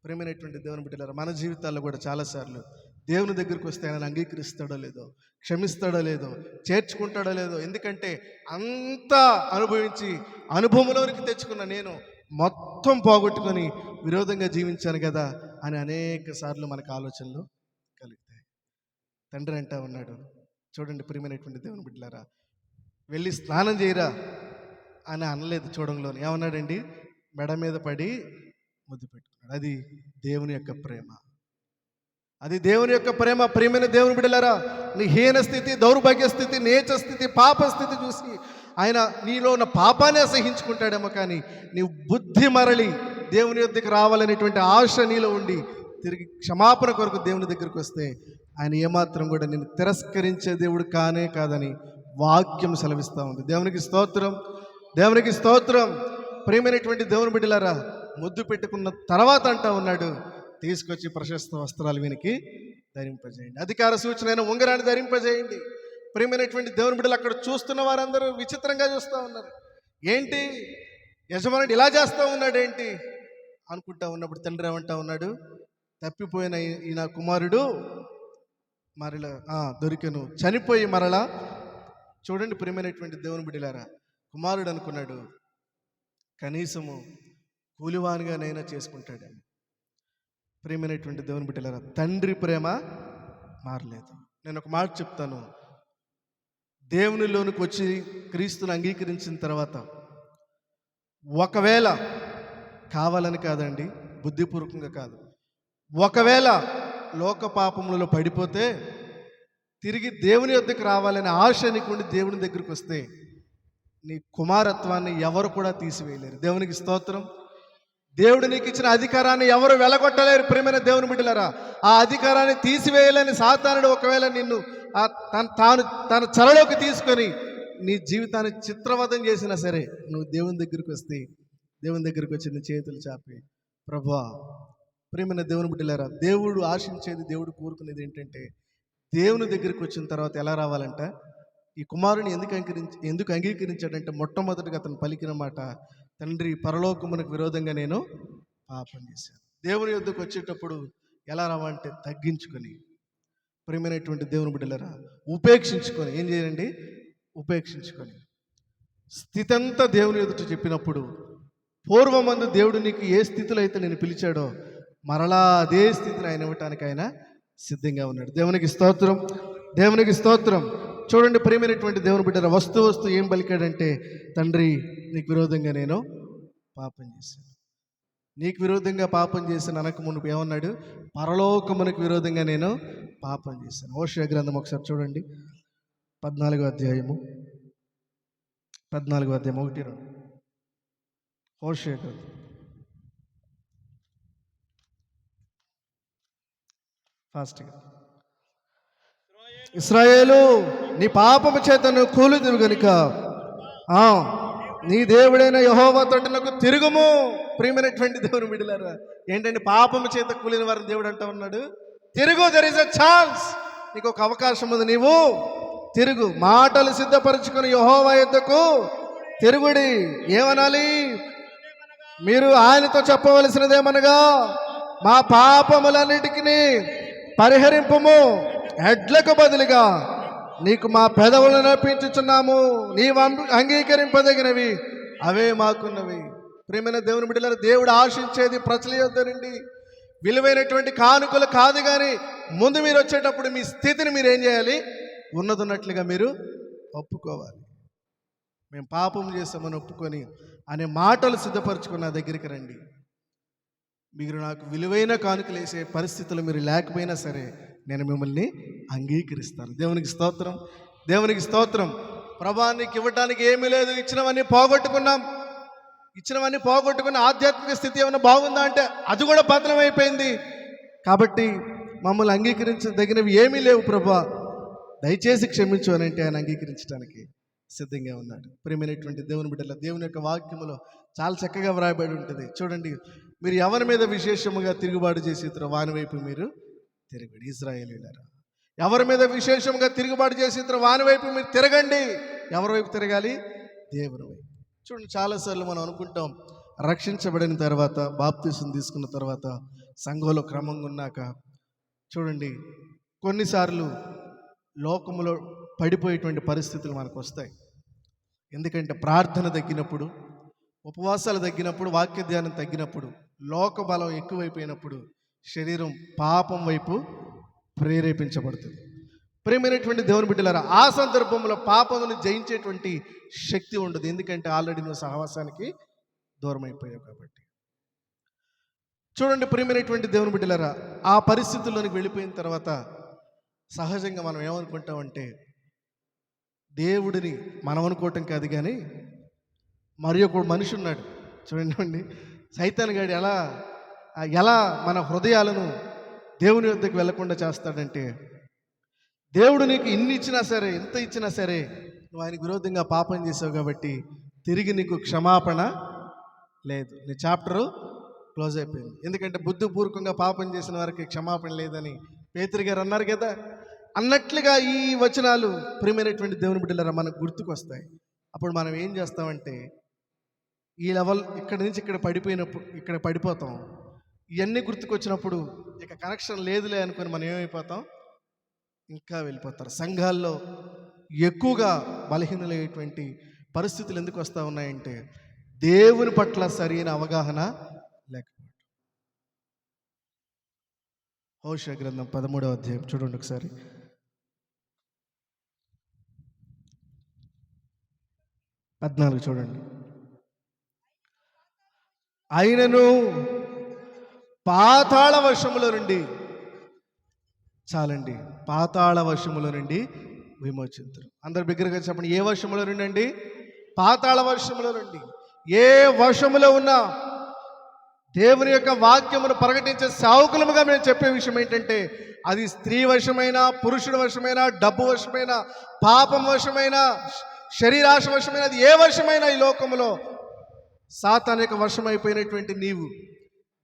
ప్రేమైనటువంటి దేవుని బిడ్డలారా, మన జీవితాల్లో కూడా చాలాసార్లు దేవుని దగ్గరికి వస్తే ఆయన అంగీకరిస్తాడో లేదో, క్షమిస్తాడో లేదో, చేర్చుకుంటాడో లేదో. ఎందుకంటే అంతా అనుభవించి అనుభవంలోనికి తెచ్చుకున్న నేను మొత్తం పోగొట్టుకొని విరోధంగా జీవించాను కదా అని అనేక సార్లు మనకు ఆలోచనలు కలుగుతాయి. తండ్రి అంటా ఉన్నాడు, చూడండి ప్రియమైనటువంటి దేవుని బిడ్డలారా, వెళ్ళి స్నానం చేయరా అని అనలేదు. చూడంలోని ఏమన్నాడండి? మెడ మీద పడి ముద్దు పెట్టుకున్నాడు. అది దేవుని యొక్క ప్రేమ, అది దేవుని యొక్క ప్రేమ. ప్రియమైన దేవుని బిడ్డలారా, నీ హీన స్థితి, దౌర్భాగ్య స్థితి, నీచ స్థితి, పాప స్థితి చూసి ఆయన నీలో ఉన్న పాపాన్ని అసహించుకుంటాడేమో, కానీ నీ బుద్ధి మరలి దేవుని యొద్దకు రావాలనేటువంటి ఆశ నీలో ఉండి తిరిగి క్షమాపణ కొరకు దేవుని దగ్గరికి వస్తే ఆయన ఏమాత్రం కూడా నేను తిరస్కరించే దేవుడు కానే కాదని వాక్యం సెలవిస్తూ ఉంది. దేవునికి స్తోత్రం, దేవునికి స్తోత్రం. ప్రియమైనటువంటి దేవుని బిడ్డలారా, ముద్దు పెట్టుకున్న తర్వాత అంటా ఉన్నాడు, తీసుకొచ్చి ప్రశస్త వస్త్రాలు వీనికి ధరింపజేయండి, అధికార సూచన ఉంగరాన్ని ధరింపజేయండి. ప్రియమైనటువంటి దేవుని బిడ్డలు అక్కడ చూస్తున్న వారందరూ విచిత్రంగా చూస్తూ ఉన్నారు. ఏంటి యజమానుడు ఇలా చేస్తూ ఉన్నాడు ఏంటి అనుకుంటా ఉన్నప్పుడు తండ్రి ఏమంటా ఉన్నాడు? తప్పిపోయిన ఈ నా కుమారుడు మరలా దొరికెను, చనిపోయి మరలా. చూడండి ప్రియమైనటువంటి దేవుని బిడ్డలారా, కుమారుడు అనుకున్నాడు కనీసము కూలివానిగానైనా చేసుకుంటాడేమో. ప్రియమైనటువంటి దేవుని బిడ్డలారా, తండ్రి ప్రేమ మారలేదు. నేను ఒక మాట చెప్తాను, దేవునిలోనికి వచ్చి క్రీస్తుని అంగీకరించిన తర్వాత ఒకవేళ కావాలని కాదండి, బుద్ధిపూర్వకంగా కాదు, ఒకవేళ లోక పాపములలో పడిపోతే తిరిగి దేవుని యొద్దకు రావాలనే ఆశ నీకుండి దేవుని దగ్గరికి వస్తే నీ కుమారత్వాన్ని ఎవరు కూడా తీసివేయలేరు. దేవునికి స్తోత్రం. దేవుడు నీకు ఇచ్చిన అధికారాన్ని ఎవరు వెలగొట్టలేరు. ప్రియమైన దేవుని బిడ్డలారా, ఆ అధికారాన్ని తీసివేయాలని సాతానుడు ఒకవేళ నిన్ను తన చలలోకి తీసుకొని నీ జీవితాన్ని చిత్రవధం చేసినా సరే, నువ్వు దేవుని దగ్గరికి వస్తే దేవుని దగ్గరికి వచ్చి నీ చేతులు చాపి, ప్రభువా. ప్రియమైన దేవుని బిడ్డలారా, దేవుడు ఆశించేది, దేవుడు కోరుకునేది ఏంటంటే దేవుని దగ్గరికి వచ్చిన తర్వాత ఎలా రావాలంట? ఈ కుమారుని ఎందుకు అంగీకరించాడంటే మొట్టమొదటిగా అతను పలికిన మాట, తండ్రి పరలోకమునకు విరోధంగా నేను పాపం చేశాను. దేవుని యొద్దకు వచ్చేటప్పుడు ఎలా రావాలంటే తగ్గించుకొని, ప్రియమైనటువంటి దేవుని బిడ్డలారా, ఉపేక్షించుకొని. ఏం చేయండి? ఉపేక్షించుకొని స్థితి అంతా దేవుని ఎదుట చెప్పినప్పుడు, పూర్వమందు దేవుడు నీకు ఏ స్థితిలో అయితే నేను పిలిచాడో మరలా అదే స్థితిని ఆయన ఇవ్వటానికి ఆయన సిద్ధంగా ఉన్నాడు. దేవునికి స్తోత్రం, దేవునికి స్తోత్రం. చూడండి ప్రియమైనటువంటి దేవుని బిడ్డ, వస్తు ఏం పలికాడంటే, తండ్రి నీకు విరోధంగా నేను పాపం చేశాను. నీకు విరోధంగా పాపం చేసిన అనక మునుపు ఏమన్నాడు? పరలోకమునకు విరోధంగా నేను పాపం చేశాను. హోషేయ గ్రంథం ఒకసారి చూడండి, 14వ అధ్యాయము 1-2. హోషేయ గ్రంథం ఫాస్ట్గా. ఇశ్రాయేలు, నీ పాపము చేత నువ్వు కూలిదివి గనుక నీ దేవుడైన యెహోవా తట్టునకు తిరుగుము. ప్రియమైనటువంటి దేవుని బిడ్డలారా, ఏంటంటే పాపము చేత కూలిన వారిని దేవుడు అంటా ఉన్నాడు, తిరుగు. దెర్ ఇస్ ఎ ఛాన్స్, నీకు ఒక అవకాశం ఉంది, నీవు తిరుగు. మాటలు సిద్ధపరచుకుని యెహోవా యొద్దకు తిరుగుడి. ఏమనాలి? మీరు ఆయనతో చెప్పవలసినదేమనగా, మా పాపములన్నిటికీ పరిహరింపుము, ఎడ్లకు బదులుగా నీకు మా పెదవులను నడిపించుచున్నాము, నీవు అంగీకరింపదగినవి అవే మాకున్నవి. ప్రియమైన దేవుని బిడ్డలారా, దేవుడు ఆశించేది ప్రజల యొద్ద నుండి విలువైనటువంటి కానుకలు కాదు, కానీ ముందు మీరు వచ్చేటప్పుడు మీ స్థితిని మీరు ఏం చేయాలి? ఉన్నదన్నట్లుగా మీరు ఒప్పుకోవాలి. మేము పాపం చేస్తామని ఒప్పుకొని అనే మాటలు సిద్ధపరచుకున్న దగ్గరికి రండి. మీరు నాకు విలువైన కానుకలు వేసే పరిస్థితులు మీరు లేకపోయినా సరే నేను మిమ్మల్ని అంగీకరిస్తాను. దేవునికి స్తోత్రం, దేవునికి స్తోత్రం. ప్రభానికి ఇవ్వటానికి ఏమీ లేదు, ఇచ్చినవన్నీ పోగొట్టుకున్న ఆధ్యాత్మిక స్థితి ఏమైనా బాగుందా అంటే అది కూడా పతనం అయిపోయింది. కాబట్టి మమ్మల్ని అంగీకరించదగినవి ఏమీ లేవు ప్రభా, దయచేసి క్షమించు అని అంటే ఆయన అంగీకరించడానికి సిద్ధంగా ఉన్నాడు. ప్రియమైనటువంటి దేవుని బిడ్డల, దేవుని యొక్క వాక్యములో చాలా చక్కగా వ్రాయబడి ఉంటుంది. చూడండి, మీరు ఎవరి మీద విశేషముగా తిరుగుబాటు చేసిరో వాని వైపు మీరు తిరగండి. ఇశ్రాయేలీయులారా, ఎవరి మీద విశేషంగా తిరుగుబాటు చేసిరో వాని వైపు మీరు తిరగండి. ఎవరి వైపు తిరగాలి? దేవుని వైపు. చూడండి, చాలాసార్లు మనం అనుకుంటాం, రక్షించబడిన తర్వాత, బాప్తీసం తీసుకున్న తర్వాత, సంఘంలో క్రమంగా ఉన్నాక, చూడండి కొన్నిసార్లు లోకములో పడిపోయేటువంటి పరిస్థితులు మనకు వస్తాయి. ఎందుకంటే ప్రార్థన తగ్గినప్పుడు, ఉపవాసాలు తగ్గినప్పుడు, వాక్య ధ్యానం తగ్గినప్పుడు, లోక బలం ఎక్కువైపోయినప్పుడు శరీరం పాపం వైపు ప్రేరేపించబడుతుంది. ప్రియమైనటువంటి దేవుని బిడ్డలారా, ఆ సందర్భంలో పాపమును జయించేటువంటి శక్తి ఉండదు. ఎందుకంటే ఆల్రెడీ నువ్వు సహవాసానికి దూరం అయిపోయావు కాబట్టి. చూడండి ప్రియమైనటువంటి దేవుని బిడ్డలారా, ఆ పరిస్థితుల్లోనికి వెళ్ళిపోయిన తర్వాత సహజంగా మనం ఏమనుకుంటామంటే, దేవుడిని మనం అనుకోవటం కాదు కానీ మరి ఒక మనిషి ఉన్నాడు చూడండి, సైతాన్ గాడు ఎలా మన హృదయాలను దేవుని వద్దకు వెళ్లకుండా చేస్తాడంటే, దేవుడు నీకు ఇన్ని ఇచ్చినా సరే, ఎంత ఇచ్చినా సరే, నువ్వు ఆయనకు విరోధంగా పాపం చేసావు కాబట్టి తిరిగి నీకు క్షమాపణ లేదు. నీ చాప్టరు క్లోజ్ అయిపోయింది. ఎందుకంటే బుద్ధిపూర్వకంగా పాపం చేసిన వారికి క్షమాపణ లేదని పేతురు గారు అన్నారు కదా. అన్నట్లుగా ఈ వచనాలు ప్రియమైనటువంటి దేవుని బిడ్డలారా మనకు గుర్తుకు వస్తాయి. అప్పుడు మనం ఏం చేస్తామంటే, ఈ లెవెల్ ఇక్కడి నుంచి ఇక్కడ పడిపోతాం. ఇవన్నీ గుర్తుకొచ్చినప్పుడు ఇక కనెక్షన్ లేదులే అనుకుని మనం ఏమైపోతాం, ఇంకా వెళ్ళిపోతారు. సంఘాల్లో ఎక్కువగా బలహీనలయ్యేటువంటి పరిస్థితులు ఎందుకు వస్తూ ఉన్నాయంటే, దేవుని పట్ల సరైన అవగాహన లేకపోవడం. హోషేయ గ్రంథం 13వ అధ్యాయం చూడండి ఒకసారి. 14 చూడండి. ఆయనను పాతాళ వర్షములో నుండి, చాలండి, పాతాళ వర్షములో నుండి విమోచింతురు. అందరు బిగ్గరగా చెప్పండి, ఏ వర్షములో నుండి అండి? పాతాళ వర్షములో నుండి. ఏ వర్షములో ఉన్నా దేవుని యొక్క వాక్యమును ప్రకటించే సావుకులముగా మేము చెప్పే విషయం ఏంటంటే, అది స్త్రీ వర్షమైనా, పురుషుడి వర్షమైనా, డబ్బు వర్షమైనా, పాపం వర్షమైనా, శరీరాశ వర్షమైనా, అది ఏ వర్షమైనా ఈ లోకములో సాతాను యొక్క వర్షం అయిపోయినటువంటి నీవు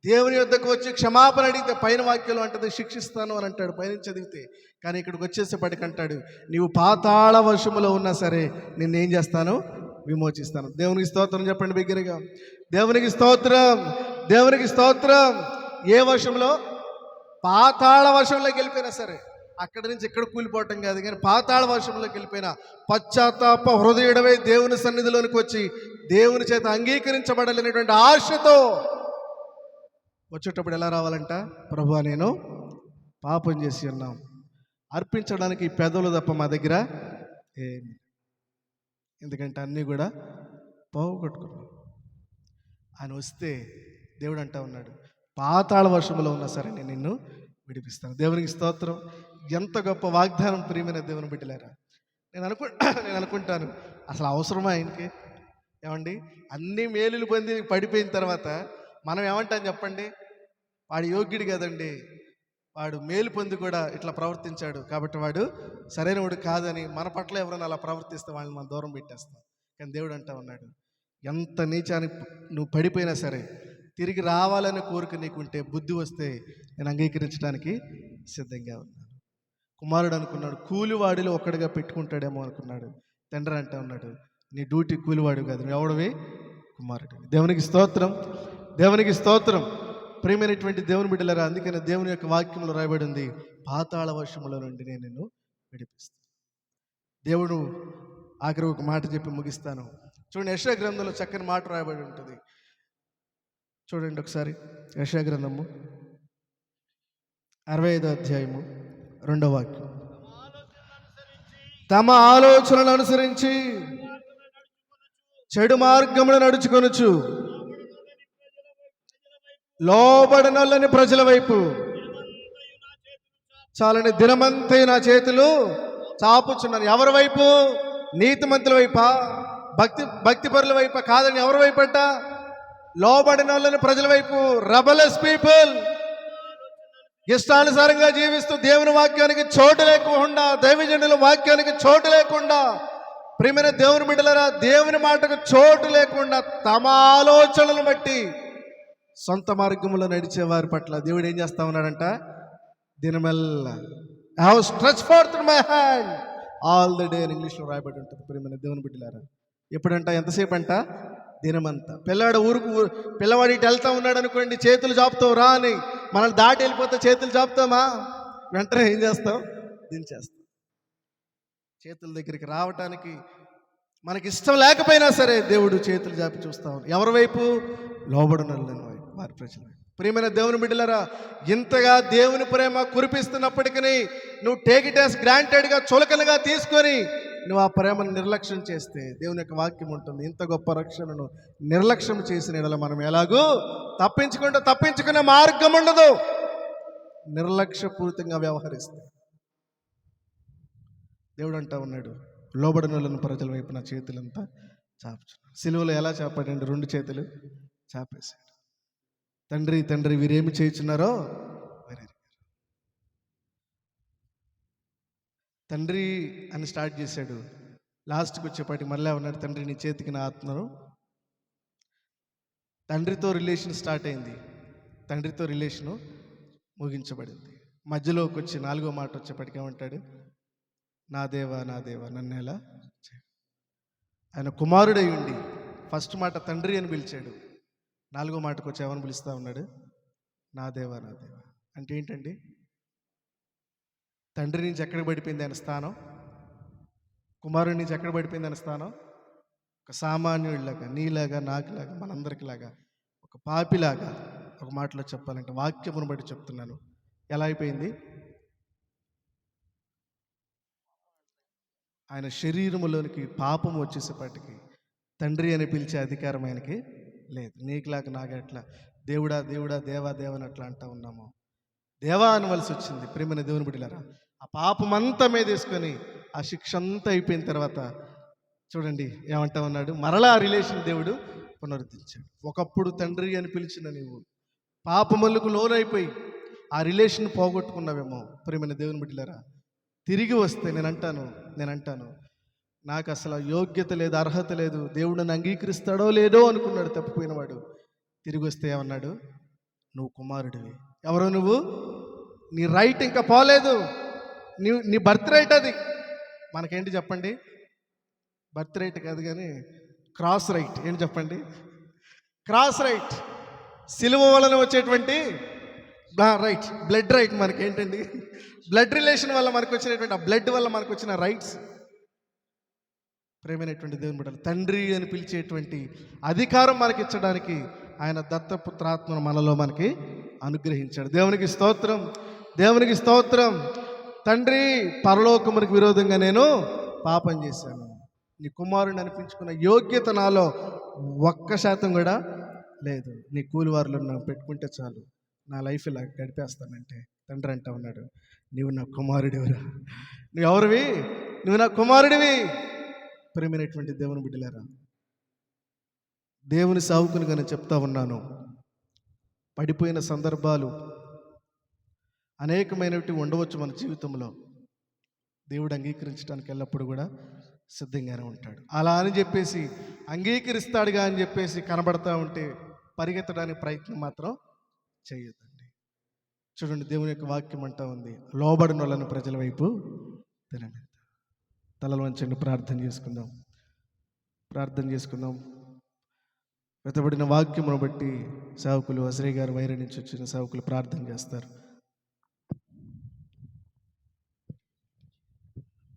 దేవుని యొద్దకు వచ్చి క్షమాపణ అడిగితే పైన వాక్యంలో అంటది శిక్షిస్తాను అని అంటాడు పైన చదివితే. కానీ ఇక్కడికి వచ్చేసేపటికి అంటాడు, నీవు పాతాళ వర్షములో ఉన్నా సరే నిన్నేం చేస్తాను? విమోచిస్తాను. దేవునికి స్తోత్రం చెప్పండి బిగ్గరగా. దేవునికి స్తోత్రం, దేవునికి స్తోత్రం. ఏ వర్షంలో? పాతాళ వర్షంలోకి వెళ్ళిపోయినా సరే, అక్కడి నుంచి ఇక్కడ కూలిపోవటం కాదు కానీ పాతాళ వర్షంలోకి వెళ్ళిపోయినా పశ్చాత్తాప హృదయుడవై దేవుని సన్నిధిలోనికి వచ్చి దేవుని చేత అంగీకరించబడాలనేటువంటి ఆశతో వచ్చేటప్పుడు ఎలా రావాలంట? ప్రభువా, నేను పాపం చేసి ఉన్నాం, అర్పించడానికి ఈ పెదవులు తప్ప మా దగ్గర ఏమి, ఎందుకంటే అన్నీ కూడా పోగొట్టుకున్నాం. ఆయన వస్తే దేవుడు అంటా ఉన్నాడు, పాతాళ వర్షంలో ఉన్నా సరే నేను నిన్ను విడిపిస్తాను. దేవునికి స్తోత్రం. ఎంత గొప్ప వాగ్దానం ప్రియమైన దేవుని బిడ్డలారా. నేను అనుకుంటాను, అసలు అవసరమా ఆయనకి? ఏమండి, అన్ని మేలులు పొంది పడిపోయిన తర్వాత మనం ఏమంటాం చెప్పండి? వాడు యోగ్యుడు కదండి, వాడు మేలు పొంది కూడా ఇట్లా ప్రవర్తించాడు కాబట్టి వాడు సరైన వాడు కాదని మన పట్ల ఎవరైనా అలా ప్రవర్తిస్తే వాళ్ళని మనం దూరం పెట్టేస్తాం. కానీ దేవుడు అంటా ఉన్నాడు, ఎంత నీచానికి నువ్వు పడిపోయినా సరే తిరిగి రావాలని కోరిక నీకుంటే, బుద్ధి వస్తే నేను అంగీకరించడానికి సిద్ధంగా ఉన్నాను. కుమారుడు అనుకున్నాడు, కూలివాడిలో ఒక్కడిగా పెట్టుకుంటాడేమో అనుకున్నాడు. తండ్రి అంటా ఉన్నాడు, నీ డ్యూటీ కూలివాడు కాదు, నువ్వు ఎవడవి? కుమారుడు. దేవునికి స్తోత్రం, దేవునికి స్తోత్రం. ప్రియమైనటువంటి దేవుని బిడ్డలారా, అందుకని దేవుని యొక్క వాక్యంలో రాయబడి ఉంది, పాతాళ వర్షముల నుండి నేను నిన్ను విడిపిస్తాను. దేవుడు ఆఖరి ఒక మాట చెప్పి ముగిస్తాను. చూడండి, యెషయా గ్రంథంలో చక్కని మాట రాయబడి ఉంటుంది. చూడండి ఒకసారి, యెషయా గ్రంథము 65వ అధ్యాయము 2వ వాక్యం. తమ ఆలోచనలు అనుసరించి చెడు మార్గమును నడుచుకొనుచు లోబడనొల్లని ప్రజల వైపు, చాలని దినమంతే నా చేతులు చాపుచున్నాను. ఎవరి వైపు? నీతిమంతుల వైపా? భక్తిపరుల వైపా? కాదని ఎవరి వైపు అంట? లోబడనొల్లని ప్రజల వైపు. రెబలస్ పీపుల్, ఇష్టానుసారంగా జీవిస్తూ దేవుని వాక్యానికి చోటు లేకుండా, దైవజనుల వాక్యానికి చోటు లేకుండా, ప్రియమైన దేవుని బిడ్డలారా, దేవుని మాటకు చోటు లేకుండా తమ ఆలోచనలను బట్టి సొంత మార్గంలో నడిచే వారి పట్ల దేవుడు ఏం చేస్తా ఉన్నాడంట? దినమెల్లా I have stretch forth my hand all the day అని ఇంగ్లీష్లో రాయబడి ఉంటుంది. ప్రియమైన దేవుని బిడ్డలారా, ఎప్పుడంట? ఎంతసేపు అంట? దినమంతా. పిల్లవాడు ఇటు వెళ్తా ఉన్నాడు అనుకోండి, చేతులు చాపుతావు రా అని. మనల్ని దాటి వెళ్ళిపోతే చేతులు చాపుతామా? వెంటనే ఏం చేస్తాం? దించేస్తాం. చేతుల దగ్గరికి రావటానికి మనకి ఇష్టం లేకపోయినా సరే దేవుడు చేతులు జాపి చూస్తా ఉన్నాడు. ఎవరి వైపు? లోబడనల్లని వైపు, వారి ప్రజల వైపు. ప్రియమైన దేవుని బిడ్డలారా, ఇంతగా దేవుని ప్రేమ కురిపిస్తున్నప్పటికీ నువ్వు టేక్ ఇట్ యాస్ గ్రాంటెడ్గా, చులకనగా తీసుకొని నువ్వు ఆ ప్రేమను నిర్లక్ష్యం చేస్తే, దేవుని యొక్క వాక్యం ఉంటుంది, ఇంత గొప్ప రక్షణను నిర్లక్ష్యం చేసిన యెడల మనం ఎలాగూ తప్పించుకునే మార్గం ఉండదు. నిర్లక్ష్యపూరితంగా వ్యవహరిస్తే దేవుడు అంటా ఉన్నాడు, లోబడినోళ్ళను ప్రజల వైపు నా చేతులంతా చాపుచున్నాను. సిలువలో ఎలా చాపాడండి? 2 చేతులు చాపేశాడు. తండ్రి తండ్రి వీరేమి చేయుచున్నారో వీరెరుగరు. తండ్రి అని స్టార్ట్ చేశాడు. లాస్ట్కి వచ్చేపాటికి మళ్ళీ ఉన్నాడు, తండ్రి నీ చేతికి నా ఆత్మను. తండ్రితో రిలేషన్ స్టార్ట్ అయింది, తండ్రితో రిలేషను ముగించబడింది. మధ్యలోకి వచ్చి 4వ మాట వచ్చేప్పటికి ఏమంటాడు? నా దేవా నా దేవా నన్ను ఎలా చేయ. ఆయన కుమారుడై ఉండి ఫస్ట్ మాట తండ్రి అని పిలిచాడు, 4వ మాటకు వచ్చి ఏమని పిలుస్తూ ఉన్నాడు? నా దేవా నా దేవా. అంటే ఏంటండి? తండ్రి నుంచి ఎక్కడికి పడిపోయింది ఆయన స్థానం? కుమారుడి నుంచి ఎక్కడ పడిపోయింది ఆయన స్థానం? ఒక సామాన్యుడిలాగా, నీలాగా, నాకులాగా, మనందరికిలాగా, ఒక పాపిలాగా, ఒక మాటలో చెప్పాలంటే వాక్యమును బట్టి చెప్తున్నాను, ఎలా అయిపోయింది? ఆయన శరీరములోనికి పాపము వచ్చేసేపటికి తండ్రి అని పిలిచే అధికారం ఆయనకి లేదు. నీకులాగా నాగట్లా దేవుడా దేవుడా దేవా దేవని అట్లా అంటా ఉన్నాము. దేవా అనవలసి వచ్చింది. ప్రేమైన దేవుని బిడ్డలారా, ఆ పాపమంతా మీద వేసుకొని ఆ శిక్ష అంతా అయిపోయిన తర్వాత చూడండి ఏమంటా ఉన్నాడు? మరలా ఆ రిలేషన్ దేవుడు పునరుద్ధరించాడు. ఒకప్పుడు తండ్రి అని పిలిచిన నీవు పాపములకు లోనైపోయి ఆ రిలేషన్ పోగొట్టుకున్నావేమో. ప్రేమైన దేవుని బిడ్డలారా, తిరిగి వస్తే నేను అంటాను నాకు అసలు యోగ్యత లేదు, అర్హత లేదు, దేవుడు నన్ను అంగీకరిస్తాడో లేదో అనుకున్నాడు తప్పిపోయినవాడు. తిరిగి వస్తే ఏమన్నాడు? నువ్వు కుమారుడివి. ఎవరో నువ్వు? నీ రైట్ ఇంకా పోలేదు, నీ బర్త్ రైట్ అది. మనకేంటి చెప్పండి? బర్త్ రైట్ కాదు కానీ క్రాస్ రైట్. ఏంటి చెప్పండి? క్రాస్ రైట్, సిలువ వలన వచ్చేటువంటి రైట్, బ్లడ్ రైట్. మనకేంటండి? బ్లడ్ రిలేషన్ వల్ల మనకు వచ్చినటువంటి ఆ బ్లడ్ వల్ల మనకు వచ్చిన రైట్స్. ప్రేమైనటువంటి దేవుని బిడ్డలు, తండ్రి అని పిలిచేటువంటి అధికారం మనకి ఇచ్చడానికి ఆయన దత్తపుత్రాత్మను మనలో మనకి అనుగ్రహించాడు. దేవునికి స్తోత్రం, దేవునికి స్తోత్రం. తండ్రి, పరలోకమునికి విరోధంగా నేను పాపం చేశాను, నీ కుమారుని అనిపించుకున్న యోగ్యత నాలో 1% కూడా లేదు. నీ కూలివారులు నన్ను పెట్టుకుంటే చాలు, నా లైఫ్ ఇలా గడిపేస్తానంటే తండ్రి అంటా ఉన్నాడు, నీవు నా కుమారుడివిరా. నువ్వు ఎవరివి? నువ్వు నా కుమారుడివి. ప్రేమైనటువంటి దేవుని బిడ్డలారా, దేవుని సావుకునిగా నేను చెప్తా ఉన్నాను, పడిపోయిన సందర్భాలు అనేకమైనవి ఉండవచ్చు మన జీవితంలో. దేవుడు అంగీకరించడానికి ఎల్లప్పుడూ కూడా సిద్ధంగానే ఉంటాడు. అలా అని చెప్పేసి అంగీకరిస్తాడుగా అని చెప్పేసి కనబడతా ఉంటే పరిగెత్తడానికి ప్రయత్నం మాత్రం చేయొద్దండి. చూడండి, దేవుని యొక్క వాక్యం అంటా ఉంది, లోబడిన వాళ్ళని ప్రజల వైపు తినండి. తలలు వంచండి, ప్రార్థన చేసుకుందాం. వెతబడిన వాక్యమును బట్టి సేవకులు అజరే గారు వైర నుంచి వచ్చిన సేవకులు ప్రార్థన చేస్తారు.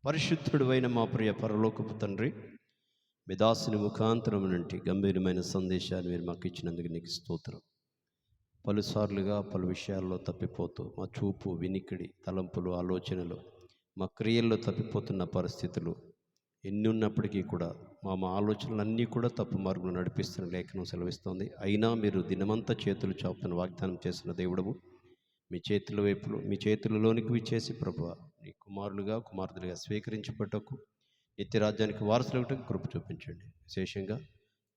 పరిశుద్ధుడు అయిన మా ప్రియ పరలోకపు తండ్రి, మీ దాసుని ముఖాంతరం నుండి గంభీరమైన సందేశాన్ని మీరు మాకు ఇచ్చినందుకు నీకు స్తోత్రం. పలుసార్లుగా పలు విషయాల్లో తప్పిపోతూ మా చూపు, వినికిడి, తలంపులు, ఆలోచనలు, మా క్రియల్లో తప్పిపోతున్న పరిస్థితులు ఎన్ని ఉన్నప్పటికీ కూడా మా ఆలోచనలన్నీ కూడా తప్పు మార్గంలో నడిపిస్తున్న లేఖనం సెలవిస్తోంది. అయినా మీరు దినమంతా చేతులు చాపుతున్న వాగ్దానం చేసిన దేవుడవు, మీ చేతుల వైపులు, మీ చేతులలోనికి విచ్చేసి ప్రభువా, నీ కుమారులుగా కుమార్తెలుగా స్వీకరించబట్టకు, నిత్యరాజ్యానికి వారసులకు కృప చూపించండి. విశేషంగా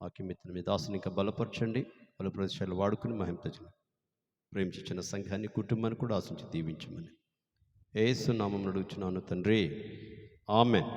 వాక్యమిత్రుని మీ దాసుని ఇంకా బలపరచండి, పలు ప్రదేశాలు వాడుకుని మహింపజండి. ప్రేమించిన సంఘాన్ని, కుటుంబాన్ని కూడా ఆశించి దీవించమని యేసు నామమున అడుగుచున్నాను తండ్రి, ఆమేన్.